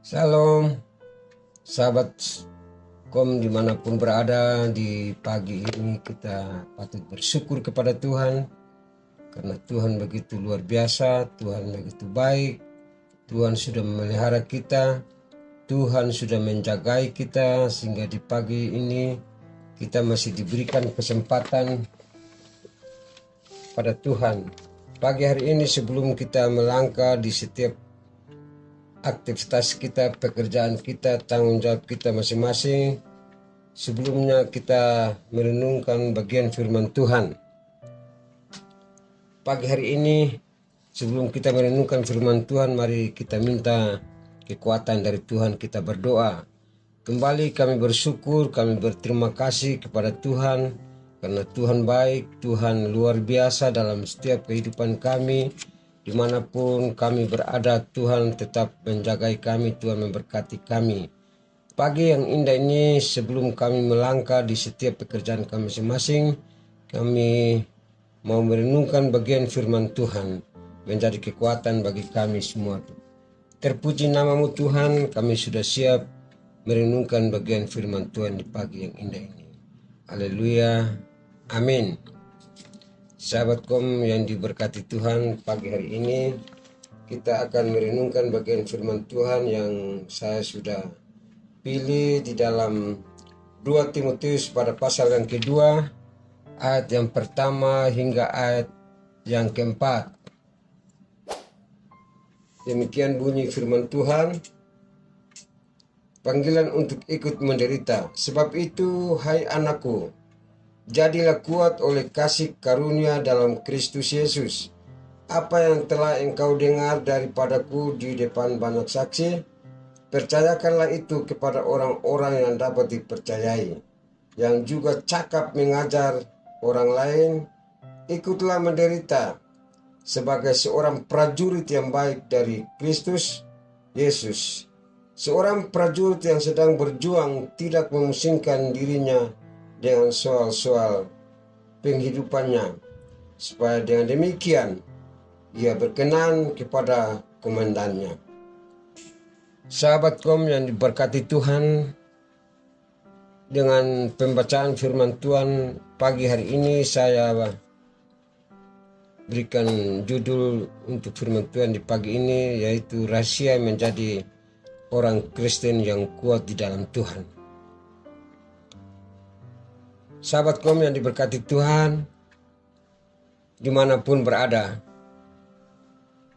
Shalom, sahabat Kom dimanapun berada. Di pagi ini kita patut bersyukur kepada Tuhan, karena Tuhan begitu luar biasa, Tuhan begitu baik, Tuhan sudah memelihara kita, Tuhan sudah menjagai kita, sehingga di pagi ini kita masih diberikan kesempatan pada Tuhan. Pagi hari ini sebelum kita melangkah di setiap aktivitas kita, pekerjaan kita, tanggung jawab kita masing-masing, sebelumnya kita merenungkan bagian firman Tuhan. Pagi hari ini sebelum kita merenungkan firman Tuhan, mari kita minta kekuatan dari Tuhan. Kita berdoa. Kembali kami bersyukur, kami berterima kasih kepada Tuhan, karena Tuhan baik, Tuhan luar biasa dalam setiap kehidupan kami. Dimanapun kami berada, Tuhan tetap menjagai kami, Tuhan memberkati kami. Pagi yang indah ini, sebelum kami melangkah di setiap pekerjaan kami masing-masing, kami mau merenungkan bagian firman Tuhan, menjadi kekuatan bagi kami semua. Terpuji namamu Tuhan, kami sudah siap merenungkan bagian firman Tuhan di pagi yang indah ini. Haleluya, amin. Sahabat Kom yang diberkati Tuhan, pagi hari ini kita akan merenungkan bagian firman Tuhan yang saya sudah pilih di dalam 2 Timotius pada pasal yang kedua, ayat yang pertama hingga ayat yang keempat. Demikian bunyi firman Tuhan. Panggilan untuk ikut menderita. Sebab itu, hai anakku, jadilah kuat oleh kasih karunia dalam Kristus Yesus. Apa yang telah engkau dengar daripadaku di depan banyak saksi, percayakanlah itu kepada orang-orang yang dapat dipercayai, yang juga cakap mengajar orang lain. Ikutlah menderita sebagai seorang prajurit yang baik dari Kristus Yesus. Seorang prajurit yang sedang berjuang tidak memusingkan dirinya dengan soal-soal penghidupannya, supaya dengan demikian ia berkenan kepada komandannya. Sahabat Kom yang diberkati Tuhan, dengan pembacaan firman Tuhan pagi hari ini saya berikan judul untuk firman Tuhan di pagi ini, yaitu rahasia menjadi orang Kristen yang kuat di dalam Tuhan. Sahabat Kom yang diberkati Tuhan, dimanapun berada,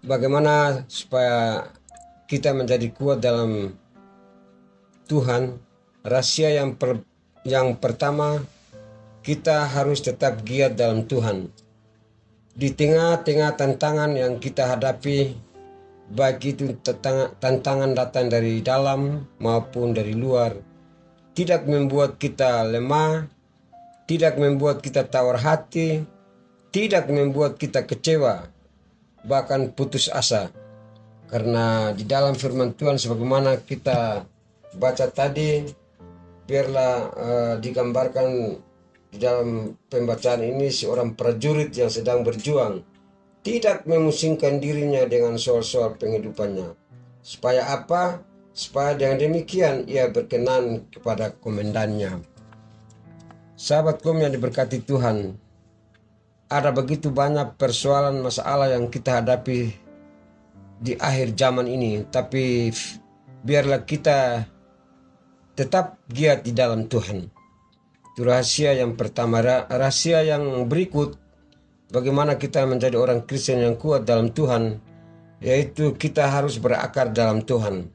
bagaimana supaya kita menjadi kuat dalam Tuhan? Rahasia yang pertama, kita harus tetap giat dalam Tuhan. Di tengah-tengah tantangan yang kita hadapi, baik itu tantangan datang dari dalam maupun dari luar, tidak membuat kita lemah, tidak membuat kita tawar hati, tidak membuat kita kecewa, bahkan putus asa. Karena di dalam firman Tuhan sebagaimana kita baca tadi, biarlah digambarkan di dalam pembacaan ini seorang prajurit yang sedang berjuang, tidak memusingkan dirinya dengan soal-soal penghidupannya. Supaya apa? Supaya dengan demikian ia berkenan kepada komandannya. Sahabat Kom yang diberkati Tuhan, ada begitu banyak persoalan masalah yang kita hadapi di akhir zaman ini, tapi biarlah kita tetap giat di dalam Tuhan. Itu rahasia yang pertama. Rahasia yang berikut, bagaimana kita menjadi orang Kristen yang kuat dalam Tuhan, yaitu kita harus berakar dalam Tuhan.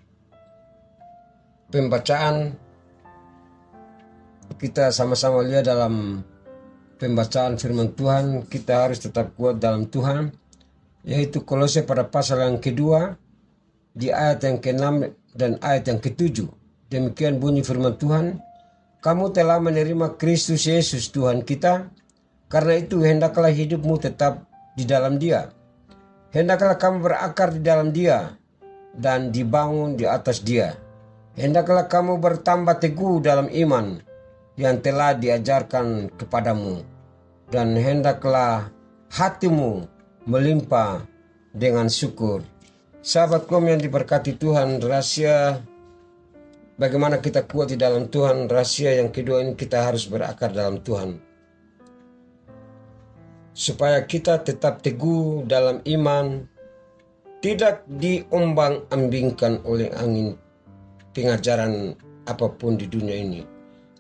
Pembacaan kita sama-sama lihat dalam pembacaan firman Tuhan, kita harus tetap kuat dalam Tuhan, yaitu Kolose pada pasal yang kedua, di ayat yang ke-6 dan ayat yang ke-7. Demikian bunyi firman Tuhan. Kamu telah menerima Kristus Yesus Tuhan kita, karena itu hendaklah hidupmu tetap di dalam Dia. Hendaklah kamu berakar di dalam Dia dan dibangun di atas Dia. Hendaklah kamu bertambah teguh dalam iman yang telah diajarkan kepadamu, dan hendaklah hatimu melimpah dengan syukur. Sahabatku yang diberkati Tuhan, rahasia bagaimana kita kuat di dalam Tuhan. Rahasia yang kedua ini, kita harus berakar dalam Tuhan. Supaya kita tetap teguh dalam iman, tidak diombang-ambingkan oleh angin pengajaran apapun di dunia ini.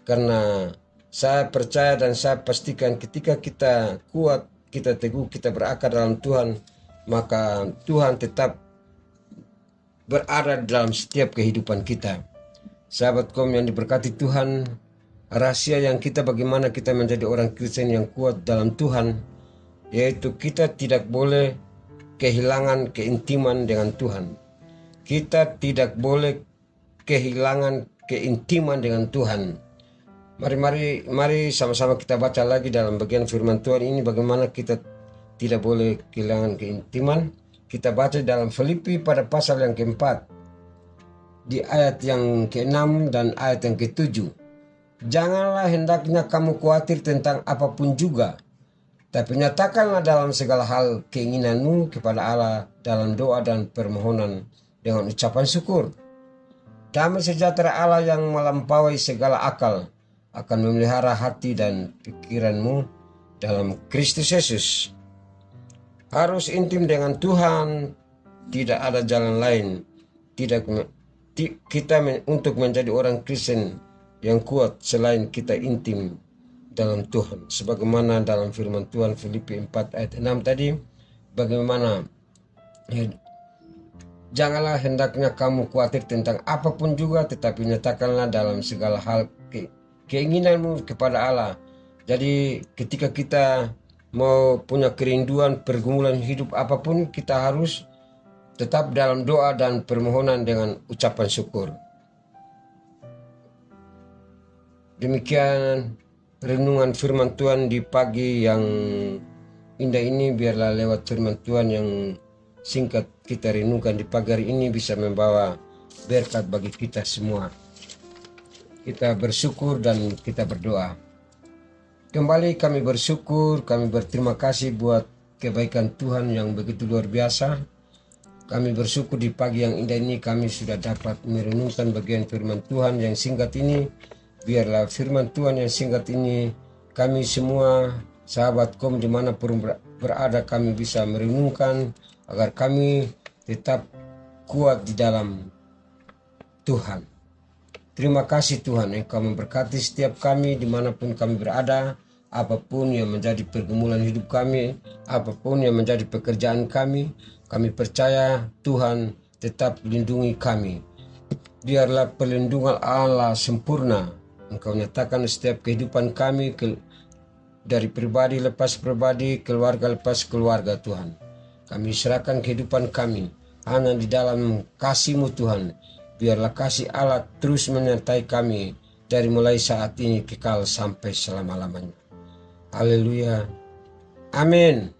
Karena saya percaya dan saya pastikan ketika kita kuat, kita teguh, kita berakar dalam Tuhan, maka Tuhan tetap berada dalam setiap kehidupan kita. Sahabatku yang diberkati Tuhan, rahasia yang kita bagaimana kita menjadi orang Kristen yang kuat dalam Tuhan, yaitu kita tidak boleh kehilangan keintiman dengan Tuhan. Kita tidak boleh kehilangan keintiman dengan Tuhan. Mari sama-sama kita baca lagi dalam bagian firman Tuhan ini bagaimana kita tidak boleh kehilangan keintiman. Kita baca dalam Filipi pada pasal yang keempat, di ayat yang ke-6 dan ayat yang ke-7. Janganlah hendaknya kamu khawatir tentang apapun juga, tapi nyatakanlah dalam segala hal keinginanmu kepada Allah dalam doa dan permohonan dengan ucapan syukur. Damai sejahtera Allah yang melampaui segala akal akan memelihara hati dan pikiranmu dalam Kristus Yesus. Harus intim dengan Tuhan, tidak ada jalan lain. Untuk menjadi orang Kristen yang kuat selain kita intim dalam Tuhan. Sebagaimana dalam firman Tuhan Filipi 4 ayat 6 tadi, bagaimana janganlah hendaknya kamu khawatir tentang apapun juga, tetapi nyatakanlah dalam segala hal keinginanmu kepada Allah. Jadi ketika kita mau punya kerinduan pergumulan hidup apapun, kita harus tetap dalam doa dan permohonan dengan ucapan syukur. Demikian renungan firman Tuhan di pagi yang indah ini. Biarlah lewat firman Tuhan yang singkat kita renungkan di pagi hari ini bisa membawa berkat bagi kita semua. Kita bersyukur dan kita berdoa. Kembali kami bersyukur, kami berterima kasih buat kebaikan Tuhan yang begitu luar biasa. Kami bersyukur di pagi yang indah ini kami sudah dapat merenungkan bagian firman Tuhan yang singkat ini. Biarlah firman Tuhan yang singkat ini kami semua sahabatku dimanapun berada kami bisa merenungkan agar kami tetap kuat di dalam Tuhan. Terima kasih Tuhan, Engkau memberkati setiap kami dimanapun kami berada. Apapun yang menjadi pergumulan hidup kami, apapun yang menjadi pekerjaan kami percaya Tuhan tetap lindungi kami. Biarlah perlindungan Allah sempurna Engkau nyatakan setiap kehidupan kami, dari pribadi lepas pribadi, keluarga lepas keluarga Tuhan. Kami serahkan kehidupan kami hanya di dalam kasih-Mu Tuhan. Biarlah kasih Allah terus menyertai kami dari mulai saat ini kekal sampai selama-lamanya. Haleluya. Amin.